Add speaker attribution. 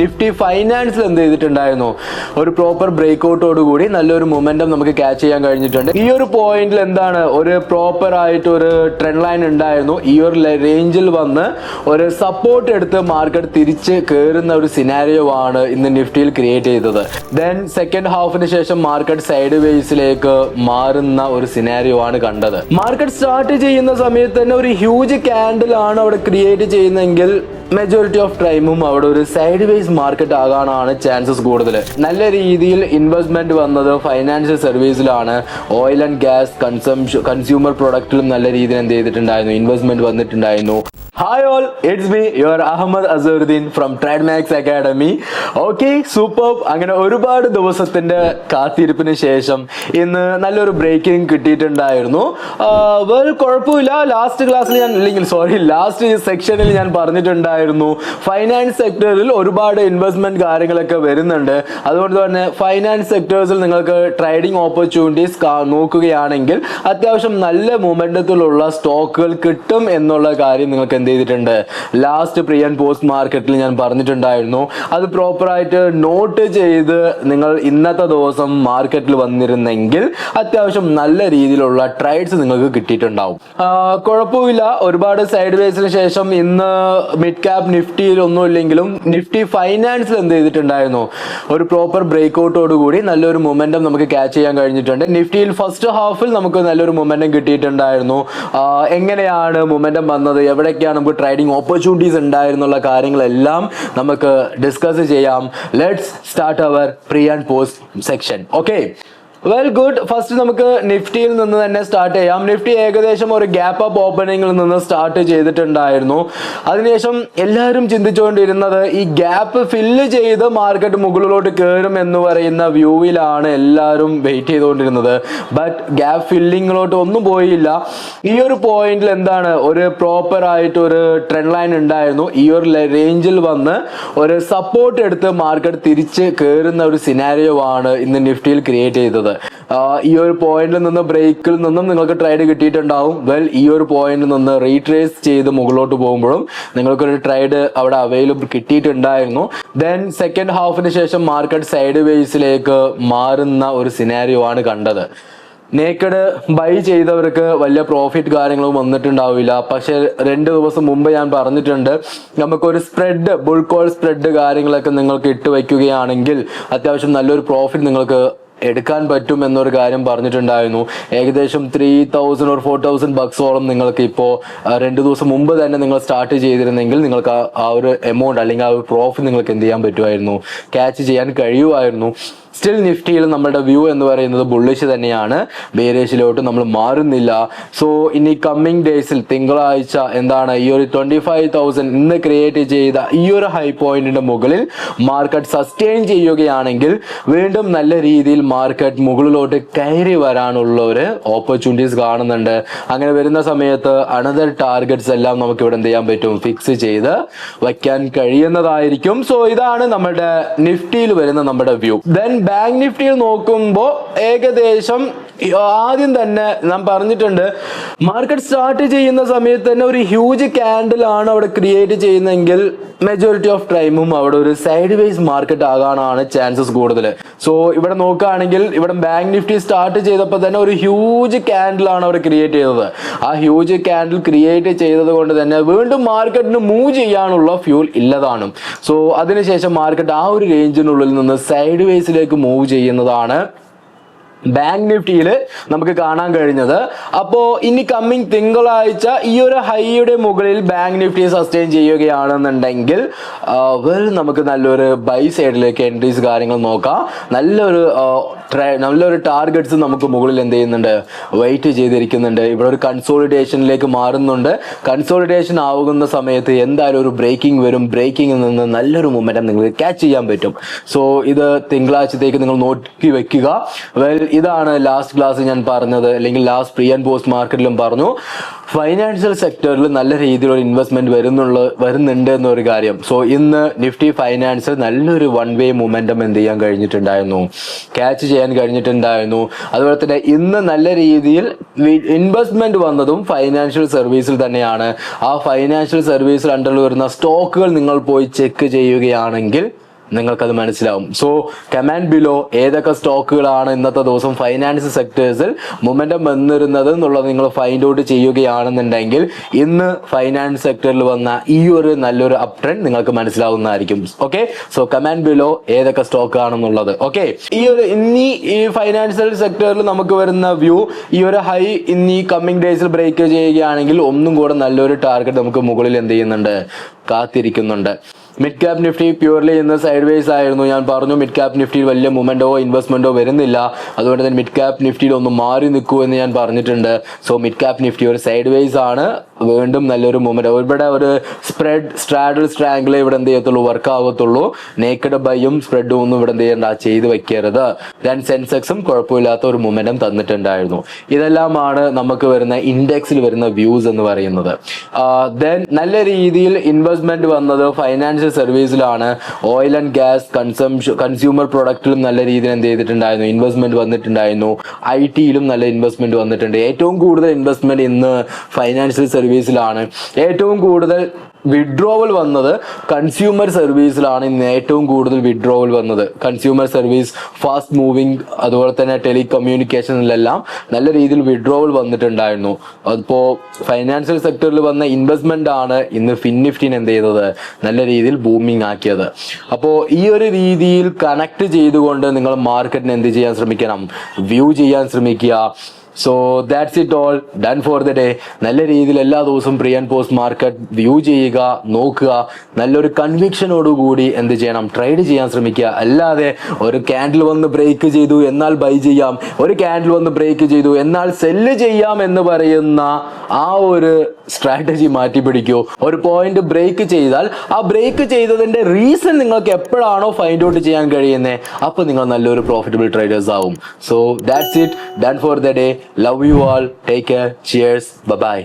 Speaker 1: Nifty ഫൈനാൻസിൽ എന്ത് ചെയ്തിട്ടുണ്ടായിരുന്നു? ഒരു പ്രോപ്പർ ബ്രേക്ക്ഔട്ടോട് കൂടി നല്ലൊരു മൊമെന്റം നമുക്ക് ക്യാച്ച് ചെയ്യാൻ കഴിഞ്ഞിട്ടുണ്ട്. ഈ ഒരു പോയിന്റിൽ എന്താണ് ഒരു പ്രോപ്പർ ആയിട്ട് ഒരു ട്രെൻഡ് ലൈൻ ഉണ്ടായിരുന്നു. ഈ ഒരു റേഞ്ചിൽ വന്ന് ഒരു സപ്പോർട്ട് എടുത്ത് മാർക്കറ്റ് തിരിച്ച് കയറുന്ന ഒരു സിനാരിയോ ആണ് ഇന്ന് നിഫ്റ്റിയിൽ ക്രിയേറ്റ് ചെയ്തത്. ദെൻ സെക്കൻഡ് ഹാഫിന് ശേഷം മാർക്കറ്റ് സൈഡ് വേസിലേക്ക് മാറുന്ന ഒരു സിനാരിയോ ആണ് കണ്ടത്. മാർക്കറ്റ് സ്റ്റാർട്ട് ചെയ്യുന്ന സമയത്ത് തന്നെ ഒരു ഹ്യൂജ് ക്യാൻഡിൽ ആണ് അവിടെ ക്രിയേറ്റ് ചെയ്യുന്നതെങ്കിൽ മെജോറിറ്റി ഓഫ് ടൈമും അവിടെ ഒരു സൈഡ് വേസ് മാർക്കറ്റ് ആകാനാണ് ചാൻസസ് കൂടുതൽ. നല്ല രീതിയിൽ ഇൻവെസ്റ്റ്മെന്റ് വന്നത് ഫൈനാൻഷ്യൽ സർവീസിലാണ്. ഓയിൽ ആൻഡ് ഗ്യാസ്, കൺസ്യൂമർ പ്രൊഡക്റ്റിലും നല്ല രീതിയിൽ എന്ത് ചെയ്തിട്ടുണ്ടായിരുന്നു, ഇൻവെസ്റ്റ്മെന്റ് വന്നിട്ടുണ്ടായിരുന്നു. Hi all, it's me your Ahammed Azharuddin from Trademax academy. Okay, super. അങ്ങനെ ഒരുപാട് ദിവസത്തിന്റെ കാത്തിരിപ്പിന് ശേഷം ഇന്ന് നല്ലൊരു ബ്രേക്കിംഗ് കിട്ടിയിട്ടുണ്ടായിരുന്നു. കുഴപ്പമില്ല. ലാസ്റ്റ് സെക്ഷനിൽ ഞാൻ പറഞ്ഞിട്ടുണ്ടായിരുന്നു ഫൈനാൻസ് സെക്ടറിൽ ഒരുപാട് ഇൻവെസ്റ്റ്മെന്റ് കാര്യങ്ങളൊക്കെ വരുന്നുണ്ട്. അതുകൊണ്ട് തന്നെ ഫൈനാൻസ് സെക്ടേഴ്സിൽ നിങ്ങൾക്ക് ട്രേഡിംഗ് ഓപ്പർച്യൂണിറ്റീസ് നോക്കുകയാണെങ്കിൽ അത്യാവശ്യം നല്ല മൊമെന്റത്തിലുള്ള സ്റ്റോക്കുകൾ കിട്ടും എന്നുള്ള കാര്യം നിങ്ങൾക്ക് എന്ത് ചെയ്തിട്ടുണ്ട്, ലാസ്റ്റ് പ്രീ ആൻഡ് പോസ്റ്റ് മാർക്കറ്റിൽ ഞാൻ പറഞ്ഞിട്ടുണ്ടായിരുന്നു. അത് പ്രോപ്പറായിട്ട് നോട്ട് ചെയ്ത് നിങ്ങൾ ഇന്നത്തെ ദിവസം മാർക്കറ്റിൽ വന്നിരുന്നെങ്കിൽ അത്യാവശ്യം നല്ല രീതിയിലുള്ള ട്രേഡ്സ് നിങ്ങൾക്ക് കിട്ടിയിട്ടുണ്ടാവും. കുഴപ്പമില്ല. ഒരുപാട് സൈഡ് വേസിന് ശേഷം ഇന്ന് മിഡ് ക്യാപ് നിഫ്റ്റിയിൽ ഒന്നുമില്ലെങ്കിലും നിഫ്റ്റി ഫൈനാൻസിൽ എന്ത് ചെയ്തിട്ടുണ്ടായിരുന്നു, ഒരു പ്രോപ്പർ ബ്രേക്ക്ഔട്ടോട് കൂടി നല്ലൊരു മൊമെന്റം നമുക്ക് ക്യാച്ച് ചെയ്യാൻ കഴിഞ്ഞിട്ടുണ്ട്. നിഫ്റ്റിയിൽ ഫസ്റ്റ് ഹാഫിൽ നമുക്ക് നല്ലൊരു മൊമെന്റം കിട്ടിയിട്ടുണ്ടായിരുന്നു. എങ്ങനെയാണ് മൊമെന്റം വന്നത്, എവിടേക്കാണ് നമുക്ക് ട്രേഡിംഗ് ഓപ്പർച്യൂണിറ്റീസ് ഉണ്ടായിരുന്നുള്ള കാര്യങ്ങളെല്ലാം നമുക്ക് ഡിസ്കസ് ചെയ്യാം. Let's start our pre and post section. Okay, well good. First നമുക്ക് നിഫ്റ്റിയിൽ നിന്ന് തന്നെ സ്റ്റാർട്ട് ചെയ്യാം. നിഫ്റ്റി ഏകദേശം ഒരു ഗ്യാപ്പ് അപ്പ് ഓപ്പണിംഗിൽ നിന്ന് സ്റ്റാർട്ട് ചെയ്തിട്ടുണ്ടായിരുന്നു. അതിനുശേഷം എല്ലാവരും ചിന്തിച്ചുകൊണ്ടിരുന്നത് ഈ ഗ്യാപ്പ് ഫില്ല് ചെയ്ത് മാർക്കറ്റ് മുകളിലോട്ട് കയറും എന്ന് പറയുന്ന വ്യൂവിലാണ് എല്ലാവരും വെയിറ്റ് ചെയ്തുകൊണ്ടിരുന്നത്. ബട്ട് ഗ്യാപ്പ് ഫില്ലിങ്ങിലോട്ട് ഒന്നും പോയില്ല. ഈ ഒരു പോയിന്റിൽ എന്താണ് ഒരു പ്രോപ്പർ ആയിട്ട് ഒരു ട്രെൻഡ് ലൈൻ ഉണ്ടായിരുന്നു. ഈ ഒരു റേഞ്ചിൽ വന്ന് ഒരു സപ്പോർട്ട് എടുത്ത് മാർക്കറ്റ് തിരിച്ച് കയറുന്ന ഒരു സിനാരിയോ ആണ് ഇന്ന് നിഫ്റ്റിയിൽ ക്രിയേറ്റ് ചെയ്തത്. ഈ ഒരു പോയിന്റിൽ നിന്ന് ബ്രേക്കിൽ നിന്നും നിങ്ങൾക്ക് ട്രേഡ് കിട്ടിയിട്ടുണ്ടാവും. വെൽ, ഈ ഒരു പോയിന്റിൽ നിന്ന് റീട്രേസ് ചെയ്ത് മുകളിലോട്ട് പോകുമ്പോഴും നിങ്ങൾക്കൊരു ട്രേഡ് അവിടെ അവൈലബിൾ കിട്ടിയിട്ടുണ്ടായിരുന്നു. ദെൻ സെക്കൻഡ് ഹാഫിന് ശേഷം മാർക്കറ്റ് സൈഡ് വേസിലേക്ക് മാറുന്ന ഒരു സിനാരിയോ ആണ് കണ്ടത്. നേക്കഡ് ബൈ ചെയ്തവർക്ക് വലിയ പ്രോഫിറ്റ് കാര്യങ്ങളും വന്നിട്ടുണ്ടാവില്ല. പക്ഷെ 2 ദിവസം മുമ്പ് ഞാൻ പറഞ്ഞിട്ടുണ്ട്, നമുക്കൊരു സ്പ്രെഡ്, ബുൾ കോൾ സ്പ്രെഡ് കാര്യങ്ങളൊക്കെ നിങ്ങൾക്ക് ഇട്ട് വയ്ക്കുകയാണെങ്കിൽ അത്യാവശ്യം നല്ലൊരു പ്രോഫിറ്റ് നിങ്ങൾക്ക് എടുക്കാൻ പറ്റും എന്നൊരു കാര്യം പറഞ്ഞിട്ടുണ്ടായിരുന്നു. ഏകദേശം 3000 or 4000 ബക്സോളം നിങ്ങൾക്ക് ഇപ്പോൾ 2 ദിവസം മുമ്പ് തന്നെ നിങ്ങൾ സ്റ്റാർട്ട് ചെയ്തിരുന്നെങ്കിൽ നിങ്ങൾക്ക് ആ ഒരു എമൗണ്ട് അല്ലെങ്കിൽ ആ ഒരു പ്രോഫിറ്റ് നിങ്ങൾക്ക് എന്ത് ചെയ്യാൻ പറ്റുമായിരുന്നു, ക്യാച്ച് ചെയ്യാൻ കഴിയുമായിരുന്നു. സ്റ്റിൽ നിഫ്റ്റിയിൽ നമ്മുടെ വ്യൂ എന്ന് പറയുന്നത് ബുള്ളിഷ് തന്നെയാണ്. ബേരിഷിലോട്ട് നമ്മൾ മാറുന്നില്ല. സോ ഇനി കമ്മിങ് ഡേയ്സിൽ തിങ്കളാഴ്ച എന്താണ് ഈ ഒരു 25,000 ഇന്ന് ക്രിയേറ്റ് ചെയ്ത ഈ ഒരു ഹൈ പോയിന്റിന്റെ മുകളിൽ മാർക്കറ്റ് സസ്റ്റെയിൻ ചെയ്യുകയാണെങ്കിൽ വീണ്ടും നല്ല രീതിയിൽ മാർക്കറ്റ് മുകളിലോട്ട് കയറി വരാനുള്ള ഒരു ഓപ്പർച്യൂണിറ്റീസ് കാണുന്നുണ്ട്. അങ്ങനെ വരുന്ന സമയത്ത് അനദർ ടാർഗറ്റ്സ് എല്ലാം നമുക്ക് ഇവിടെ എന്ത് ചെയ്യാൻ പറ്റും, ഫിക്സ് ചെയ്ത് വയ്ക്കാൻ കഴിയുന്നതായിരിക്കും. സോ ഇതാണ് നമ്മുടെ നിഫ്റ്റിയിൽ വരുന്ന നമ്മുടെ വ്യൂ. ദെൻ ബാങ്ക് നിഫ്റ്റിയിൽ നോക്കുമ്പോൾ ഏകദേശം ആദ്യം തന്നെ നാം പറഞ്ഞിട്ടുണ്ട്, മാർക്കറ്റ് സ്റ്റാർട്ട് ചെയ്യുന്ന സമയത്ത് തന്നെ ഒരു ഹ്യൂജ് ക്യാൻഡിൽ ആണ് അവിടെ ക്രിയേറ്റ് ചെയ്യുന്നതെങ്കിൽ മെജോറിറ്റി ഓഫ് ടൈമും അവിടെ ഒരു സൈഡ് വേസ് മാർക്കറ്റ് ആകാനാണ് ചാൻസസ് കൂടുതൽ. സോ ഇവിടെ നോക്കുകയാണെങ്കിൽ ഇവിടെ ബാങ്ക് നിഫ്റ്റി സ്റ്റാർട്ട് ചെയ്തപ്പോൾ തന്നെ ഒരു ഹ്യൂജ് ക്യാൻഡിൽ ആണ് അവിടെ ക്രിയേറ്റ് ചെയ്തത്. ആ ഹ്യൂജ് ക്യാൻഡിൽ ക്രിയേറ്റ് ചെയ്തത് കൊണ്ട് തന്നെ വീണ്ടും മാർക്കറ്റിന് മൂവ് ചെയ്യാനുള്ള ഫ്യൂൽ ഇല്ലതാണ്. സോ അതിനുശേഷം മാർക്കറ്റ് ആ ഒരു റേഞ്ചിനുള്ളിൽ നിന്ന് സൈഡ് വേസിലേക്ക് മൂവ് ചെയ്യുന്നതാണ് ബാങ്ക് നിഫ്റ്റിയിൽ നമുക്ക് കാണാൻ കഴിഞ്ഞത്. അപ്പോൾ ഇനി കമ്മിങ് തിങ്കളാഴ്ച ഈ ഒരു ഹൈയുടെ മുകളിൽ ബാങ്ക് നിഫ്റ്റി സസ്റ്റെയിൻ ചെയ്യുകയാണെന്നുണ്ടെങ്കിൽ നമുക്ക് നല്ലൊരു ബൈ സൈഡിലേക്ക് എൻട്രീസ് കാര്യങ്ങൾ നോക്കാം. നല്ലൊരു ടാർഗറ്റ്സ് നമുക്ക് മുകളിൽ എന്ത് ചെയ്യുന്നുണ്ട്, വെയിറ്റ് ചെയ്തിരിക്കുന്നുണ്ട്. ഇവിടെ ഒരു കൺസോളിഡേഷനിലേക്ക് മാറുന്നുണ്ട്. കൺസോളിഡേഷൻ ആവുന്ന സമയത്ത് എന്തായാലും ഒരു ബ്രേക്കിംഗ് വരും. ബ്രേക്കിംഗിൽ നിന്ന് നല്ലൊരു മൊമെന്റം നിങ്ങൾക്ക് ക്യാച്ച് ചെയ്യാൻ പറ്റും. സോ ഇത് തിങ്കളാഴ്ചത്തേക്ക് നിങ്ങൾ നോക്കി വെക്കുക. വെൽ, ഇതാണ് ലാസ്റ്റ് ക്ലാസ് ഞാൻ പറഞ്ഞത്, അല്ലെങ്കിൽ ലാസ്റ്റ് പ്രീ ആൻഡ് പോസ്റ്റ് മാർക്കറ്റിലും പറഞ്ഞു, ഫൈനാൻഷ്യൽ സെക്ടറിൽ നല്ല രീതിയിലുള്ള ഇൻവെസ്റ്റ്മെന്റ് വരുന്നുണ്ട് എന്നൊരു കാര്യം. സോ ഇന്ന് നിഫ്റ്റി ഫൈനാൻസിൽ നല്ലൊരു വൺ വേ മൊമെന്റം എന്ത് ചെയ്യാൻ കഴിഞ്ഞിട്ടുണ്ടായിരുന്നു, ക്യാച്ച് ചെയ്യാൻ കഴിഞ്ഞിട്ടുണ്ടായിരുന്നു. അതുപോലെ തന്നെ ഇന്ന് നല്ല രീതിയിൽ ഇൻവെസ്റ്റ്മെന്റ് വന്നതും ഫൈനാൻഷ്യൽ സർവീസിൽ തന്നെയാണ്. ആ ഫൈനാൻഷ്യൽ സർവീസിൽ അണ്ടറിൽ വരുന്ന സ്റ്റോക്കുകൾ നിങ്ങൾ പോയി ചെക്ക് ചെയ്യുകയാണെങ്കിൽ നിങ്ങൾക്കത് മനസ്സിലാവും. സോ കമന്റ് ബിലോ ഏതൊക്കെ സ്റ്റോക്കുകളാണ് ഇന്നത്തെ ദിവസം ഫൈനാൻസ് സെക്ടേഴ്സിൽ മൊമെന്റം വന്നിരുന്നത് എന്നുള്ളത് നിങ്ങൾ ഫൈൻഡ് ഔട്ട് ചെയ്യുകയാണെന്നുണ്ടെങ്കിൽ ഇന്ന് ഫൈനാൻസ് സെക്ടറിൽ വന്ന ഈ ഒരു നല്ലൊരു അപ് ട്രെൻഡ് നിങ്ങൾക്ക് മനസ്സിലാവുന്നതായിരിക്കും. ഓക്കെ, സോ കമന്റ് ബിലോ ഏതൊക്കെ സ്റ്റോക്ക് ആണെന്നുള്ളത്. ഓക്കെ, ഈ ഫൈനാൻഷ്യൽ സെക്ടറിൽ നമുക്ക് വരുന്ന വ്യൂ, ഈ ഒരു ഹൈ ഇന്നീ കമ്മിങ് ഡേയ്സിൽ ബ്രേക്ക് ചെയ്യുകയാണെങ്കിൽ ഒന്നും കൂടെ നല്ലൊരു ടാർഗറ്റ് നമുക്ക് മുകളിൽ എന്ത് ചെയ്യുന്നുണ്ട്, കാത്തിരിക്കുന്നുണ്ട്. മിഡ് ക്യാപ് നിഫ്റ്റി പ്യൂർലി ഇന്ന് സൈഡ് വേസ് ആയിരുന്നു. ഞാൻ പറഞ്ഞു മിഡ് ക്യാപ് നിഫ്റ്റിയിൽ വലിയ മൂവ്മെന്റോ ഇൻവെസ്റ്റ്മെന്റോ വരുന്നില്ല, അതുകൊണ്ട് തന്നെ മിഡ് ക്യാപ് നിഫ്റ്റിയിൽ ഒന്ന് മാറി നിൽക്കൂ എന്ന് ഞാൻ പറഞ്ഞിട്ടുണ്ട്. സോ മിഡ് ക്യാപ് നിഫ്റ്റി ഒരു സൈഡ് വേസ് ആണ്, വീണ്ടും നല്ലൊരു മൂവ്മെന്റ്. ഇവിടെ ഒരു സ്ട്രാഡിൽ സ്ട്രാങ്കിളേ ഇവിടെ എന്ത് ചെയ്യത്തുള്ളൂ, വർക്ക് ആകത്തുള്ളൂ. നേക്കഡ് ബൈയും സ്പ്രെഡും ഒന്നും ഇവിടെ എന്ത് ചെയ്യണ്ട, ചെയ്ത് വെക്കരുത്. ദെൻ സെൻസെക്സും കുഴപ്പമില്ലാത്ത ഒരു മൂവ്മെന്റും തന്നിട്ടുണ്ടായിരുന്നു. ഇതെല്ലാമാണ് നമുക്ക് വരുന്ന ഇൻഡെക്സിൽ വരുന്ന വ്യൂസ് എന്ന് പറയുന്നത്. ദെൻ നല്ല രീതിയിൽ ഇൻവെസ്റ്റ്മെന്റ് വന്നത് ഫൈനാൻഷ്യൽ സർവീസിലാണ്. ഓയിൽ ആൻഡ് ഗ്യാസ്, കൺസ്യൂമർ പ്രൊഡക്റ്റിലും നല്ല രീതിയിൽ എന്ത് ചെയ്തിട്ടുണ്ടായിരുന്നു, ഇൻവെസ്റ്റ്മെന്റ് വന്നിട്ടുണ്ടായിരുന്നു. IT-യിലും നല്ല ഇൻവെസ്റ്റ്മെന്റ് വന്നിട്ടുണ്ട്. ഏറ്റവും കൂടുതൽ ഇൻവെസ്റ്റ്മെന്റ് ഇന്ന് ഫൈനാൻഷ്യൽ സർവീസിലാണ്. ഏറ്റവും കൂടുതൽ വിഡ്രോവൽ വന്നത് കൺസ്യൂമർ സർവീസിലാണ്. ഇന്ന് ഏറ്റവും കൂടുതൽ വിഡ്രോവൽ വന്നത് കൺസ്യൂമർ സർവീസ്, ഫാസ്റ്റ് മൂവിങ്, അതുപോലെ തന്നെ ടെലികമ്മ്യൂണിക്കേഷനിലെല്ലാം നല്ല രീതിയിൽ വിഡ്രോവൽ വന്നിട്ടുണ്ടായിരുന്നു. അതിപ്പോ ഫൈനാൻഷ്യൽ സെക്ടറിൽ വന്ന ഇൻവെസ്റ്റ്മെന്റ് ആണ് ഇന്ന് ഫിൻനിഫ്റ്റിന് എന്ത് ചെയ്തത്, നല്ല രീതിയിൽ ബൂമിങ് ആക്കിയത്. അപ്പോൾ ഈ ഒരു രീതിയിൽ കണക്ട് ചെയ്തുകൊണ്ട് നിങ്ങൾ മാർക്കറ്റിനെ എന്ത് ചെയ്യാൻ ശ്രമിക്കണം, വ്യൂ ചെയ്യാൻ ശ്രമിക്കുക. So that's it all, done for the day. നല്ല രീതിയിൽ എല്ലാ ദിവസവും pre and post market view ചെയ്യുക, നോക്കുക. നല്ലൊരു കൺവിക്ഷനോടുകൂടി എന്ത് ചെയ്യണം, ട്രേഡ് ചെയ്യാൻ ശ്രമിക്കുക. അല്ലാതെ ഒരു ക്യാൻഡിൽ വന്ന് ബ്രേക്ക് ചെയ്തു എന്നാൽ ബൈ ചെയ്യാം, ഒരു ക്യാൻഡിൽ വന്ന് ബ്രേക്ക് ചെയ്തു എന്നാൽ സെല്ല് ചെയ്യാം എന്ന് പറയുന്ന ആ ഒരു സ്ട്രാറ്റജി മാറ്റി പിടിക്കൂ. ഒരു പോയിന്റ് ബ്രേക്ക് ചെയ്താൽ ആ ബ്രേക്ക് ചെയ്തതിന്റെ റീസൺ നിങ്ങൾക്ക് എപ്പോഴാണോ ഫൈൻഡ് ഔട്ട് ചെയ്യാൻ കഴിയുന്നത്, അപ്പോൾ നിങ്ങൾ നല്ലൊരു പ്രോഫിറ്റബിൾ ട്രേഡേഴ്സ് ആവും. So that's it, done for the day. Love you all. Take care. Cheers. Bye bye.